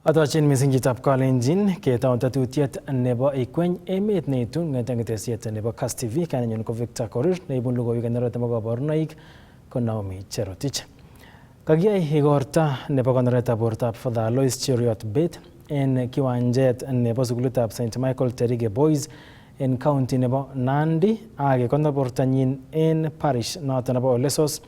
Atochin mising chitab Kalenjin ketaun tetutiet nebo Ikweny Emet neitu ng'ete ketesiet nebo Kass TV. Kainenyu ko Victor Korir neibun logoiwek en oret nebo kaborunoik ko Naomi Cherotich. Kakiyai igorta nebo konoretab bortab Father Alois Cheruiyot Bett en kiwanjet nebo sukulitab St Michael Terige Boys en county nebo Nandi ak kekonor bortanyin en parish noton nebo Olesos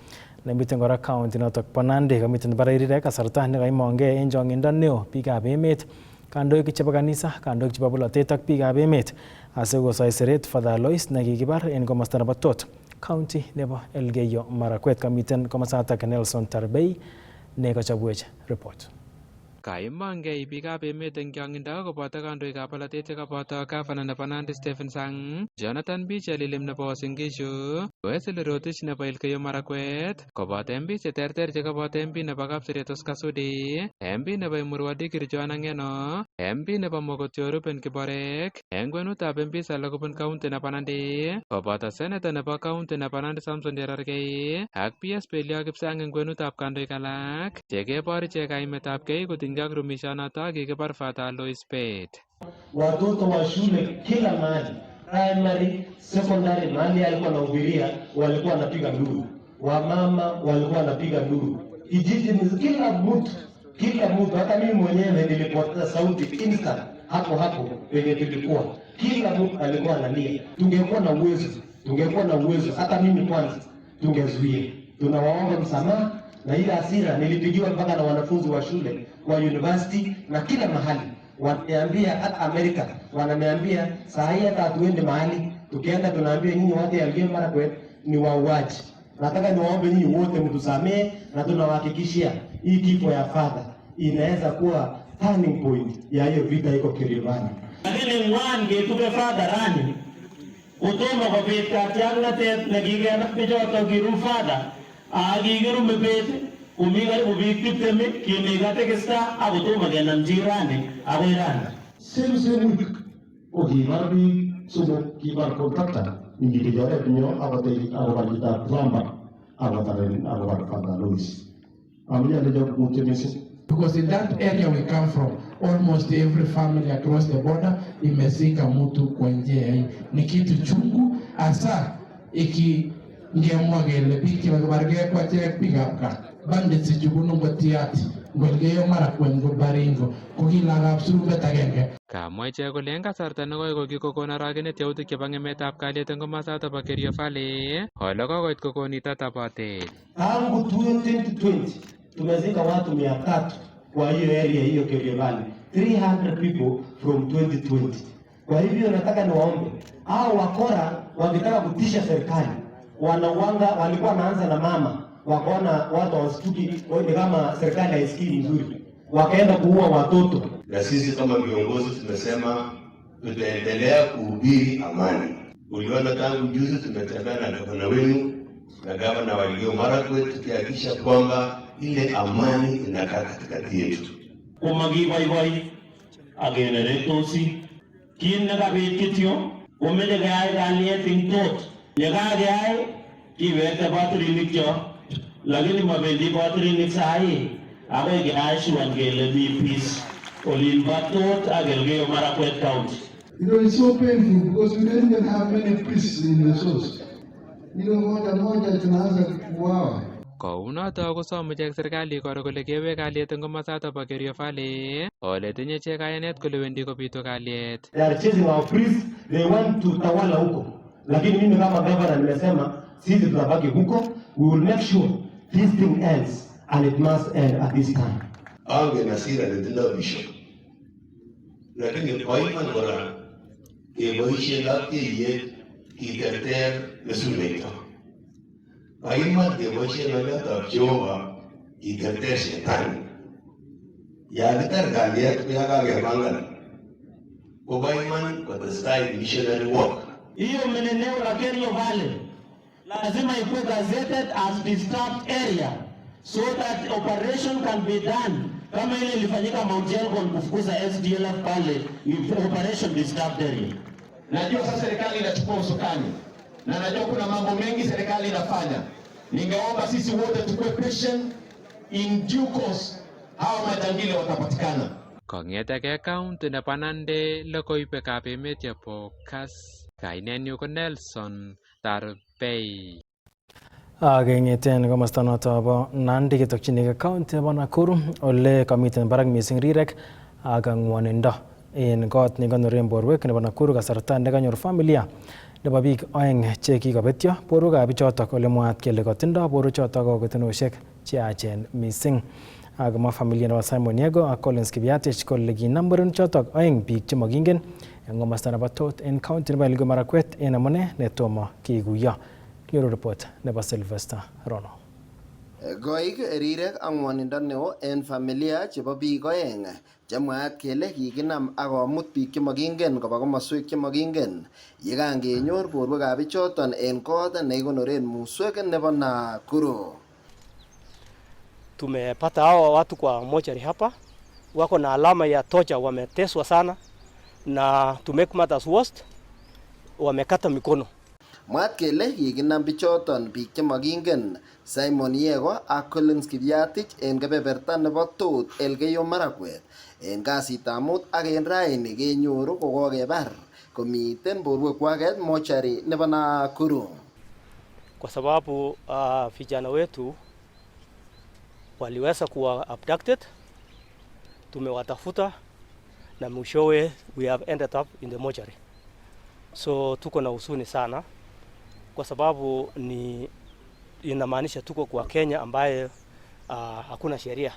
nemiten kora county notok bo Nandi. Kamiten barairire kasarta nekaimongei en chong'indo neo biikab emet, kandoik chebo kanisa, kandoik chebo bolotet ak biikab emet asikosoi seret Father Alois nekikibar en komosta nebo Tot, county nebo Elgeyo Marakwet. Kamiten komosatak Nelson Tarbei nekachobwech report. Kaimongei biikab emet eng chong'indo koboto kandoikab bolotet chekaboto gavana nebo Nandi Stephen Sang, Jonathan B. Chelilim nebo Uasin Gishu, Wesley Rotich nebo Elgeyo Marakwet, koboto MP cheterter chekaboto MP nebo Kapseret Oscar Sudi, MP nebo Emurua Dikirr Joanna Ng'eno, MP nebo Mogotio Reuben Kiborek, eng kwenutab MPs alak kobun county nebo Nandi, koboto senator nebo county nebo Nandi Samson Cherargei ak PS Belio Kipsang eng kwenutab kandoik alak chekebor ichek kaimetabgei kotinygei ak rumishanoto kikibar Father Alois Bett. Watoto wa shule kila mahali, primary, secondary, mahali alikuwa anahubiria walikuwa wanapiga nduru, wamama walikuwa wanapiga nduru, kijiji kila mtu, hata mimi mwenyewe nilipoteza sauti instant hapo penye tulikuwa, kila mtu alikuwa analia. Tungekuwa na uwezo hata mimi kwanza tungezuia. Tunawaomba msamaha, na ile hasira nilipigiwa mpaka na wanafunzi wa shule wa university na kila mahali. Wananiambia hata Amerika, wananiambia saa hii hata tuende mahali, tukienda tunaambia nyinyi watu ya Elgeyo Marakwet ni wauaji. Nataka niwaombe nyinyi wote mtusamee, na tunawahakikishia hii kifo ya Father inaweza kuwa turning point ya hiyo vita iko Kiribani. Lakini mwange tupe Father rani utoma kwa vita tiangnatet nagigena pijoto giru Father agigiru mebete umiga ubikiteme kinegate kesta abutoma genam jirani abirana same week ogimarbi sumo kibar contractor ingidijare pinyo abata plumber abata Father Alois amnya le job mutemesi. Because in that area we come from, almost every family across the border imezika mtu kwa njia hii. Ni kitu chungu hasa iki ngemwagele biki bagabarge kwa tere pigapka bandits jubuno ngotiati ngolgeyo Marakwet ngobaringo kokila absolu betagenge. Kamwa ichek kole eng kasarta nekoi kokikokon aragenet yautik chebo ng'emetab kalyet eng komosatak bo Kerio Valley ole kokoit kokon itatabotet. Tangu 2020 tumezika watu 300 kwa hiyo area hiyo Kerio Valley, 300 people from 2020. Kwa hivyo nataka niwaombe hao wakora wakitaka kutisha serikali wanawanga, walikuwa wanaanza na mama, wakaona watu wasituki kama serikali haisikii vizuri, wakaenda kuua watoto. Na sisi kama viongozi tumesema tutaendelea kuhubiri amani. Uliona tangu juzi tumetembea na gavana wenu na gavana wa Elgeyo Marakwet tukihakikisha kwamba ile amani inakaa katikati yetu. Umagiboiboi ageneretosi kinakabit kityo umeje gayai kalyet ing Tot yekageyai kiwekte batirinik cho, lakini mabendi batirinik sahi agoi keyai sure kele mi peace olin bo Tot ak Elgeyo Marakwet County. It's so painful because we didn't even have many priests in the source. Moja tunaanza kuuawa. Kounoto kosome ichek serikali koro kole kewek kalyet eng komosatak bo Kerio Valley ole tinye ichek kayanet kole wendi kobitu kalyet. They are chasing our priests, they want to tawala huko. Lakini mimi kama governor nimesema sisi tutabaki huko, we will make sure this thing ends and it must end at this time. Ange nasira ndio bishop. Lakini kwa hiyo bora keboishe laptie kiterter mesuleto. Aimat keboishe ng'aletab Jehova kiterter shetani. Yakitar kalyet kuyakakepangan. Kobaiman kotestai missionary work. Hiyo meneneo la Kerio Valley lazima ikuwe gazetted as disturbed area so that operation can be done. Kama ile ilifanyika Mount Elgon kufukuza SDLF pale, operation disturbed area. Najua sasa serikali inachukua usukani na najua kuna mambo mengi serikali inafanya. Ningeomba sisi wote tukue patient, in due course hawa majangili watapatikana. Kong'etege county nebo Nandi logoiwekab emet chebo Kass. Kainenyu ko Nelson Tarbei. Keng'eten komosta noto bo Nandi ketokchinigei county nebo Nakuru ole kamiten barak missing rirek ak ng'wonindo en kot nekonoren borwek nebo Nakuru kasarta nekanyor familia nebo biik oeng che kikobetyo borwekab bichotok ole mwaat kele kotindo borwechotok kokotenosiek cheyachen missing. Akomwa familia nebo Simon Yego ak Collins Kibiatich kole kinam murenik oeng biik chemokingen en komosta nebo Tot en county nebo Elgeyo Marakwet en amune netomo kikuyo. Kinyoru report nebo Sylvester Rono. Goik rirek ak ng'wonindo neo en familia chebo biik oeng chemwaat kele kikinam ak komut biik chemokingen koba komoswek chemokingen yekangenyor borwekab bichoton en kot nekikonoren muswek nebo Nakuru. Tumepata hawa watu kwa mochari hapa, wako na alama ya tocha, wameteswa sana na to make matters worst wamekata mikono. Mwaat kele kikinam bichoton biik chemokingen Simon Yego ak Collins Kibiatich en kebeberta nebo Tot Elgeyo Marakwet en kasitab mut ak en raini kenyoru kokokebar komiten borwekwak mochari nebo Nakuru. Kwa sababu vijana wetu waliweza kuwa abducted, tumewatafuta na mwishowe we have ended up in the mortuary. So tuko na huzuni sana kwa sababu ni inamaanisha tuko kwa Kenya ambaye hakuna sheria.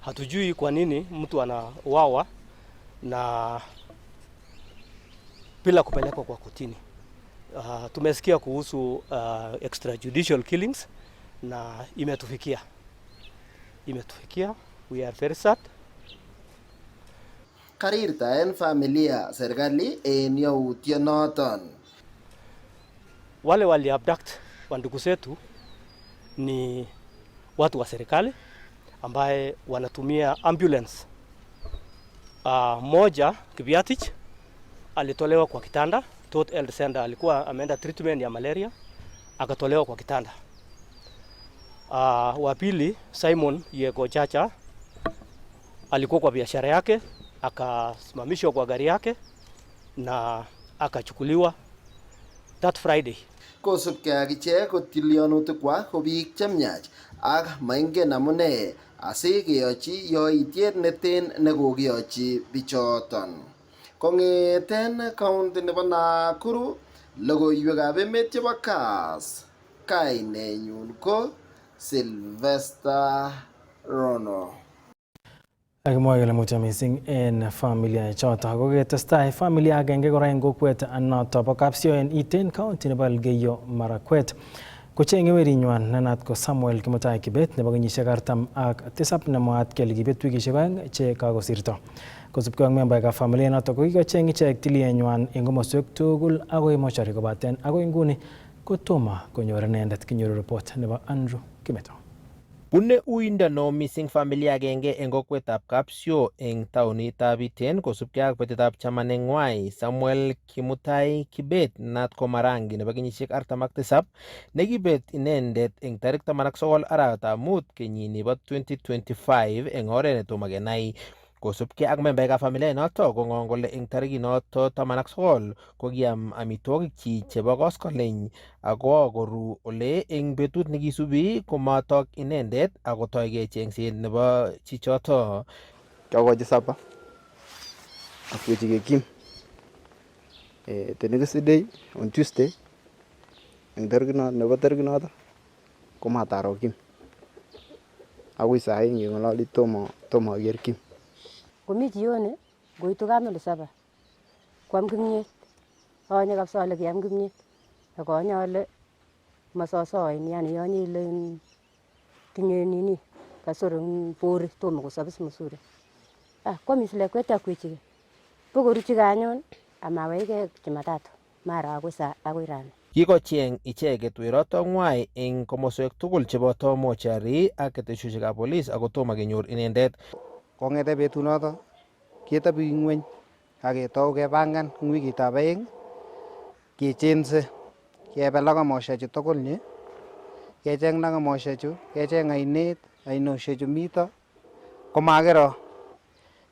Hatujui kwa nini mtu anauawa na bila kupelekwa kwa kotini. Tumesikia kuhusu extrajudicial killings na imetufikia. We are very sad. Karirta en familia serikali en yautyo noton. Wale wali abduct wandugu zetu ni watu wa serikali ambaye wanatumia ambulance. Moja Kibiatich alitolewa kwa kitanda, Tot Health Center, alikuwa ameenda treatment ya malaria akatolewa kwa kitanda. Wa pili Simon Yego Chacha alikuwa kwa biashara yake, akasimamishwa kwa gari yake na akachukuliwa that Friday. Kosubkei ak ichek ko tilyanutikwak ko biik chemyach ak maingen amune asikeyochi yoityet neten nekokiyochi bichoton. Kong'eten county nebo Nakuru, logoiwekab emet chebo Kass, kainenyun ko Sylvester Rono. Akimwa kele mutyo missing en familia choto koketestai familia agenge kora en kokwet noto bo Kapsio en Iten county nebo Elgeyo Marakwet kocheng'e werinywan nenat ko Samuel Kimutai Kibet nebo kenyisiek 47 nemwaat kele kibet wikisiek oeng che kakosirto. Kosubkei ak membaekab familia noto kokikocheng ichek tilienywan en komoswek tugul akoi mochari kobaten akoi nguni kotomo konyor inendet. Kinyoru report nebo Andrew Kimeto. Bune uindo neo missing familia agenge en kokwetab Kapsio en taonitab Iten kosubkei ak betetab chamaneng'wai Samuel Kimutai Kibet nat ko Marangi nebo kenyisiek 47 nekibet inendet en tarik 19 arawetab mut kenyini bo 2025 en oret netomo kenai. Kosubkei ak membaekab familia inoto kong'ong kole eng tarikinoto 19 kokiam amitwogikchik chebo koskoleny ako koru ole eng betut nekisubi komatok inendet akotoigei chengset nebo chichoto. Kyokochi sapa akwechike Kim tenekisidei on Tuesday eng tarikinoto komataro Kim akoi sahi ngeng'ololi tomo aker Kim. Komi jioni ngoitu kamili saba kwam kimnyet, onye kabisa ale kiam kimnyet akonye ale masosoen, yani yonye ile tinye nini kasoro bori tomo kosabis msuri. Kwamis lakwet akwechike bokoruchi kanyon amaweke Jumatatu mara akoi rani. Kikocheng icheket werotong'wai eng komoswek tugul cheboto mochari ak keteshoshekab polis ako tomo kenyor inendet. Kong'ete betunoto ketabi ng'weny aketou kepangan eng wikitab aeng kechense kebe lakamoshechu tugul nye kecheng lakamoshechu, kecheng ainoshechu mito komakiro.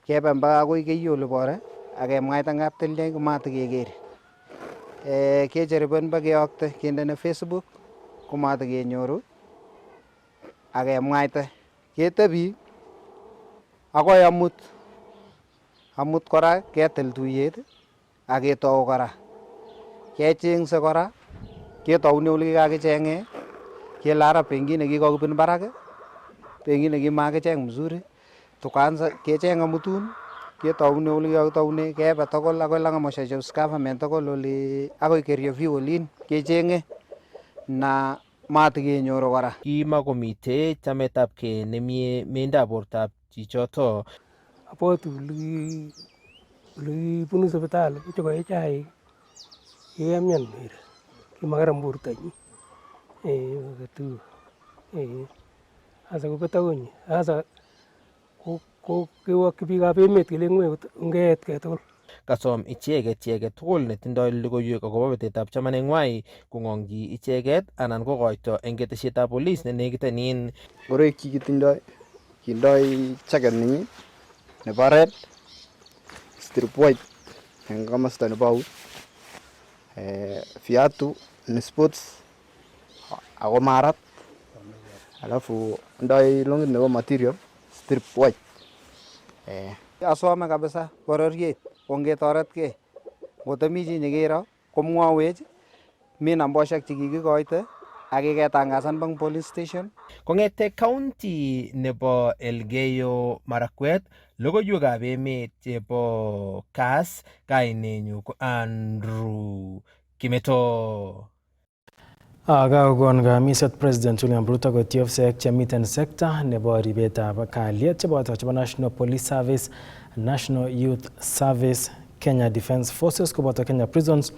kebe mpaka akoi keiyo ole bore ak kemwaita ngap tilya komatakeker. Kejariben ba keyokte kindene Facebook komatakenyoru ak kemwaita. Ketebi akoi amut kora ketil tuyet ak ketou kora. Kechengse kora ketoune ole kikakichenge kele ara pengine kikokibun barak, pengine kimakicheng mzuri, tukaanza kecheng amutun ketoune ole kikokitoune kebe tugul akoi Lang'at government tugul ole akoi Kerio view olin kechenge na matakenyoru kora. Kimakomite chametabgei nemie meindab bortab chichoto. Abwoti ole bunu sipitali kochokoe chaik kiyamian Mary, kimakaran bortonyi wakati asa kobet akonyi asa kewokyi biikab emet kele ng'wek ongeetkei tugul. Kasom icheket chi age tugul netindoi logoiwek akobo betetab chamaneng'wai kong'ong'chi icheket anan kokoito eng ketesietab polis nenekitenin. Ngoroik chi kitindoi kindoi jacket nenyi nebo red strip white eng komosta nebo eut, viatu ni sports ako marat, alafu ndoi longit nebo material strip white. Asome kabisa bororiet ongetoretkei, ngotomi chi nekero komwawech mi nambosiek chekikikoite ak kiketangasan bang police station. Kong'ete county nebo Elgeyo Marakwet, logoiwekab emet chebo Kass, kainenyu ko Andrew Kimeto. Kakokon kamiset President William Ruto koityi ofisek chemiten sekta nebo ribetab kalyet cheboto chebo National Police Service, National Youth Service, Kenya Defence Forces koboto Kenya Prisons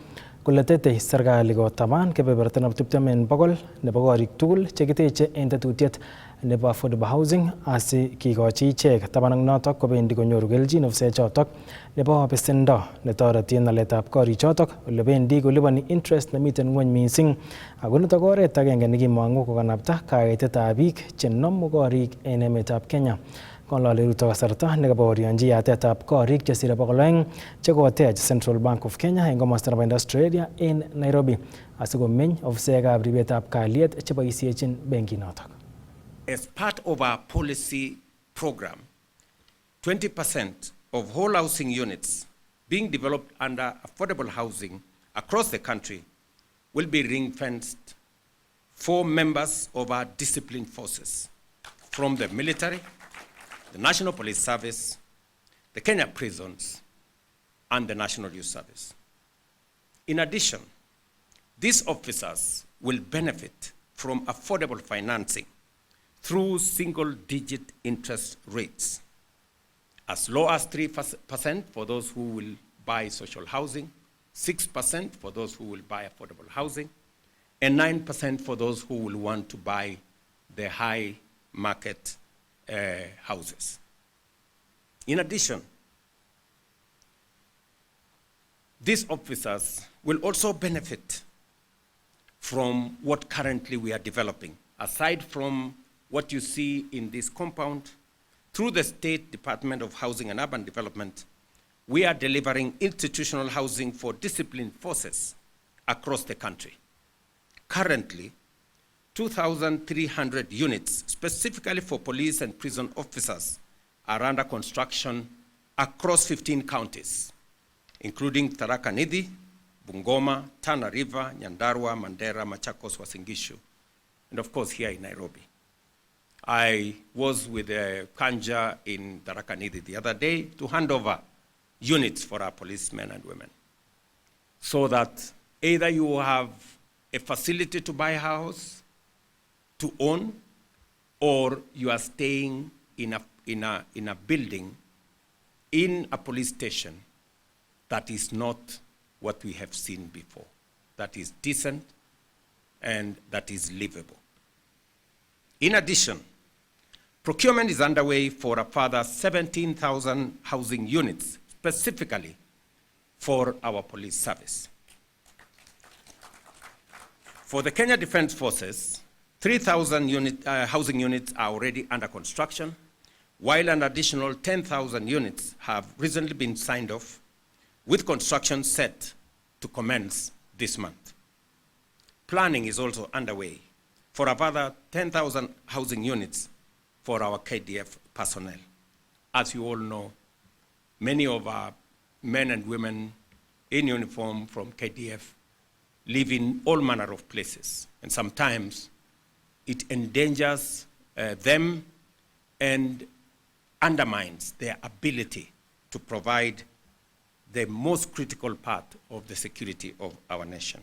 kole tetei serikali kotaban kebeberta nebo 20 en bogol nebo korik tugul chekiteche en tetutiet nebo affordable housing asi kikochi ichek taban ak notok kobendi konyoru kelchin ofisek chotok nebo besendo netoreti en naletab korik chotok ole bendi koliponi interest nemiten ng'wony mising ako nitok oret agenge nekimong'u kokanapta kayaitetab biik chenomu korik en emetab Kenya. Ng'ololi Ruto kasarta nekabaorionji yatetab korik chesire 200 chekotech Central Bank of Kenya en komosta nebo Industrial Area en Nairobi asikomeny ofisekab ribetab kalyet cheboisiechin benkinotok. As part of our policy program, 20% of all housing units being developed under affordable housing across the country will be ring-fenced for members of our disciplined forces from the military, the National Police Service, the Kenya Prisons, and the National Youth Service. In addition, these officers will benefit from affordable financing through single-digit interest rates, as low as 3% for those who will buy social housing, 6% for those who will buy affordable housing, and 9% for those who will want to buy the high market houses. In addition, these officers will also benefit from what currently we are developing. Aside from what you see in this compound, through the State Department of Housing and Urban Development, we are delivering institutional housing for disciplined forces across the country. Currently, 2,300 units, specifically for police and prison officers, are under construction across 15 counties, including Tharaka Nithi, Bungoma, Tana River, Nyandarua, Mandera, Machakos, Uasin Gishu, and of course here in Nairobi. I was with Kanja in Tharaka Nithi the other day to hand over units for our policemen and women, so that either you have a facility to buy a house, to own, or you are staying in a building, in a police station that is not what we have seen before, that is decent and that is livable. In addition, procurement is underway for a further 17,000 housing units, specifically for our police service. For the Kenya Defence Forces, 3,000 housing units are already under construction, while an additional 10,000 units have recently been signed off, with construction set to commence this month. Planning is also underway for a further 10,000 housing units for our KDF personnel. As you all know, many of our men and women in uniform from KDF live in all manner of places, and sometimes it endangers them and undermines their ability to provide the most critical part of the security of our nation.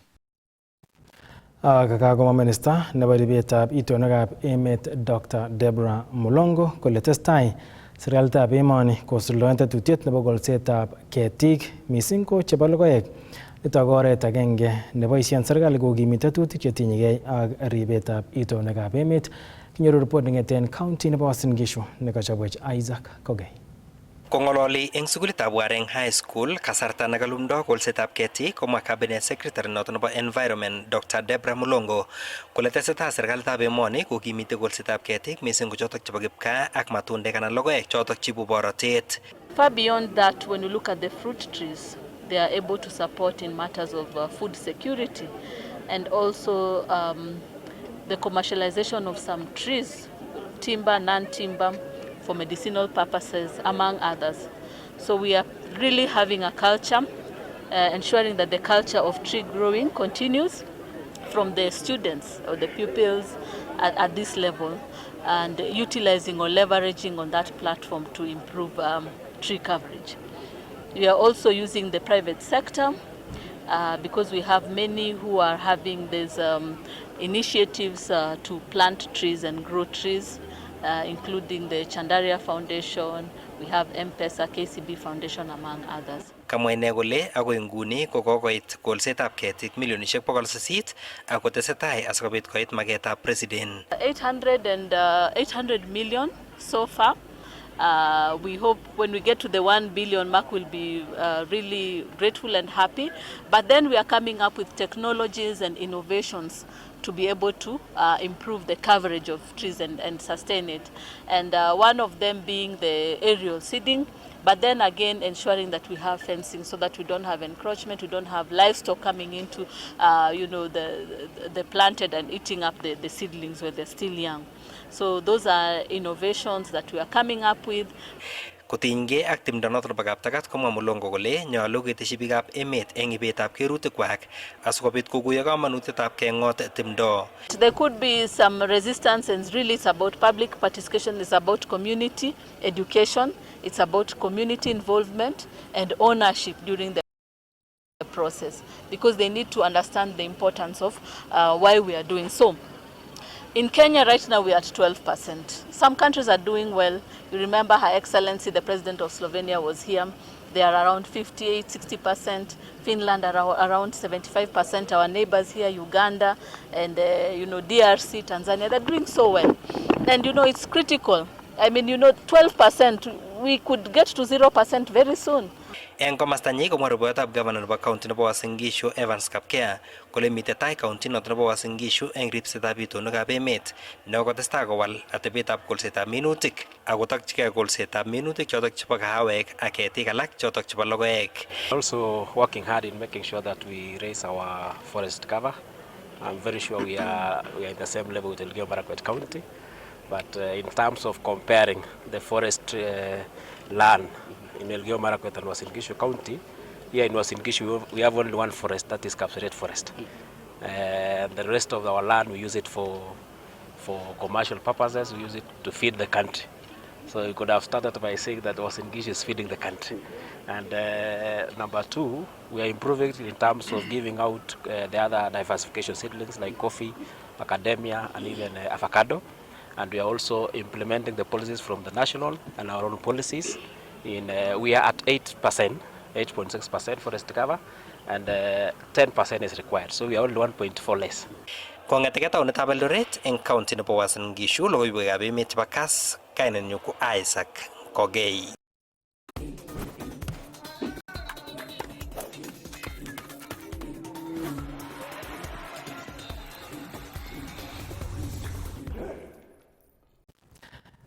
Kakagoma Minister nebo ribetab itonwekab emet Dr. Deborah Mulongo kole testai serikalitab emoni kosuldaen tetutiet nebo kolsetab ketik missing ko chebo logoek. Nitok oret agenge neboisien serikali kokimit tetutik chetinyegei ak ribetab itonwekab emet. Kinyoru report ngeten county nebo Uasin Gishu nekachobwech Isaac Kogei. Kongololi eng sukulitab Wareng High School kasarta nakalumdo kolsetab ketik komwa cabinet secretary noto nebo environment Dr. Deborah Mulongo kole tesetai serikalitab emoni kokimite kolsetab ketik missing ko chotok chebo kipkaa ak matundek anan logoek chotok chibu borotet. Far beyond that, when you look at the fruit trees, they are able to support in matters of food security and also the commercialization of some trees, timber, non-timber, for medicinal purposes, among others. So we are really having a culture, ensuring that the culture of tree growing continues from the students or the pupils at this level, and utilizing or leveraging on that platform to improve tree coverage. We are also using the private sector because we have many who are having these initiatives to plant trees and grow trees, including the Chandaria Foundation, we have M-Pesa, KCB Foundation, among others. Kamwa ine kole agoi nguni kokokoit kolsetab ketik milionishek 800 ak kotesetai asikobit koit magetab president. 800 million so far. We hope when we get to the 1 billion mark we'll be really grateful and happy. But then we are coming up with technologies and innovations to be able to improve the coverage of trees and sustain it. And one of them being the aerial seeding, but then again ensuring that we have fencing so that we don't have encroachment, we don't have livestock coming into the planted and eating up the seedlings when they're still young. So those are innovations that we are coming up with. Kotinygei ak timdo noto nebo kaptagat komwa Mulongo kole nyolu keteshi biikab emet eng ibetab kerutikwak asikobit kokuyo kamanutietab kengot timdo. There could be some resistance, and really it's about public participation, it's about community education, it's about community involvement and ownership during the process, because they need to understand the importance of why we are doing so. In Kenya right now we are at 12%. Some countries are doing well. You remember Her Excellency the President of Slovenia was here. They are around 58, 60%. Finland are around 75%. Our neighbors here, Uganda and DRC, Tanzania, they're doing so well. And it's critical. I mean 12%, we could get to 0% very soon. Eng komastanyi komwa rupeyotab governor nebo county nebo Uasin Gishu Evans Kapkea kole mitei tai county noto nebo Uasin Gishu eng ripsetab itonwekab emet nekotestai kowal atebetab kolsetab minutik akotokchigei kolsetab minutik chotok chebo kahawek ak ketik alak chotok chebo logoek. Also working hard in making sure that we raise our forest cover. I'm very sure we are in the same level with Elgeyo Marakwet County, but in terms of comparing the forest land in Elgeyo Marakwet and Uasin Gishu County, here in Uasin Gishu we have only one forest, that is Kapseret Forest. The rest of our land we use it for commercial purposes, we use it to feed the country. So you could have started by saying that Uasin Gishu is feeding the country. And number two, we are improving in terms of giving out the other diversification seedlings like coffee, macadamia and even avocado. And we are also implementing the policies from the national and our own policies. We are at 8%, 8.6% forest cover, and 10% is required. So we are only 1.4 less. Kong'eteke taunetab Eldoret eng county nebo Uasin Gishu logoiwekab emet chebo Kass kainenyu ko Isaac Kogei.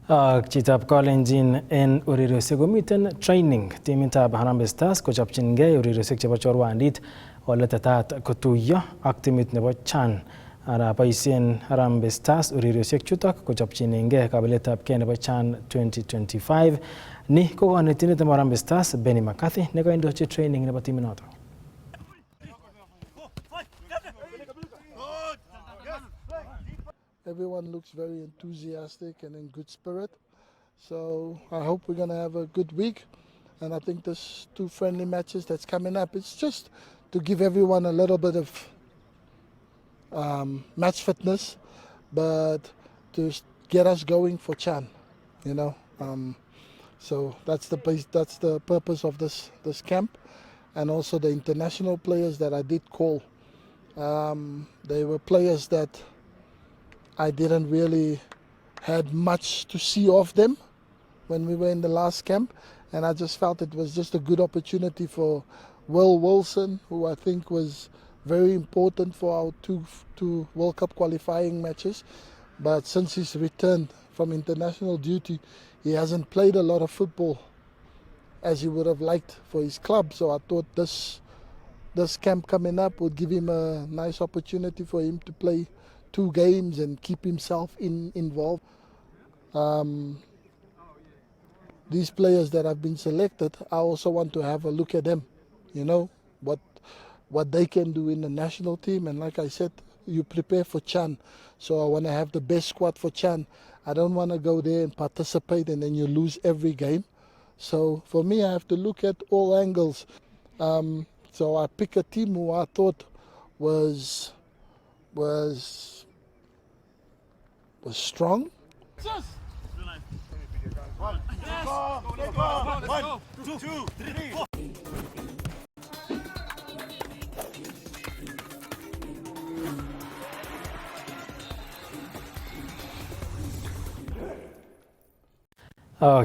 Ak chitab Kalenjin en ureriosiek komiten training timitab Harambee Stars kochopchingei ureriosiek chebo chorwandit ole tetat kotuiyo ak timit nebo CHAN. Ara boisien Harambee Stars ureriosiek chutok kochopchinengei kabiletabgei nebo CHAN 2025. Ni ko konetindet nebo Harambee Stars Benny McCarthy ne kaindochi training nebo timinoto. Everyone looks very enthusiastic and in good spirit. So I hope we're going to have a good week. And I think there's 2 friendly matches that's coming up. It's just to give everyone a little bit of match fitness, but to get us going for CHAN, you know. So that's the purpose of this camp. And also the international players that I did call. They were players that I didn't really had much to see of them when we were in the last camp, and I just felt it was just a good opportunity for Will Wilson, who I think was very important for our two World Cup qualifying matches. But since he's returned from international duty, he hasn't played a lot of football as he would have liked for his club. So I thought this camp coming up would give him a nice opportunity for him to play 2 games and keep himself involved. These players that have been selected, I also want to have a look at them, you know, what they can do in the national team. And like I said, you prepare for CHAN. So I want to have the best squad for CHAN. I don't want to go there and participate and then you lose every game. So for me, I have to look at all angles. So I pick a team who I thought was strong.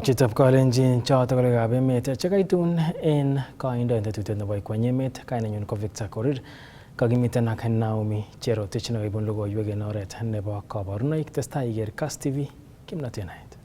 Chitab Kalenjin choto kolegab emet chekaitun en kandoindet nebo Ikweny Emet, kainenyu ko Victor Korir. Kakimiten ak Naomi Cherotich nekibun logoiwek en oret nebo kabarunoik. Testai iker Kass TV, kimnatet naet.